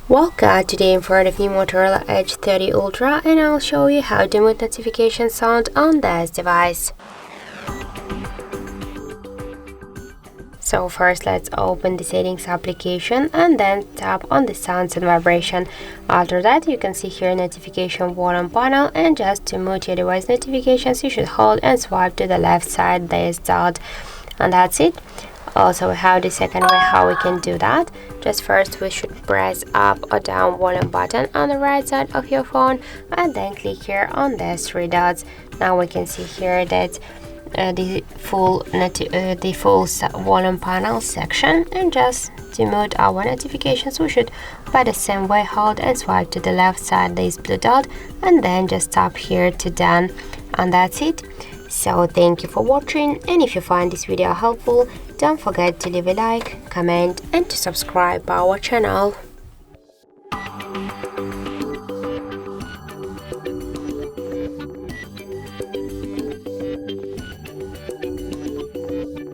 Welcome, today in front of me Motorola Edge 30 Ultra, and I'll show you how to mute notification sound on this device. So first let's open the settings application and then tap on the sounds and vibration. After that you can see here notification volume panel, and just to mute your device notifications you should hold and swipe to the left side this dot, and that's it. Also we have the second way how we can do that. Just first we should press up or down volume button on the right side of your phone and then click here on these three dots. Now we can see here that the full volume panel section, and just to mute our notifications we should by the same way hold and swipe to the left side this blue dot and then just tap here to done, and that's it. So thank you for watching, and if you find this video helpful, don't forget to leave a like, comment and to subscribe our channel.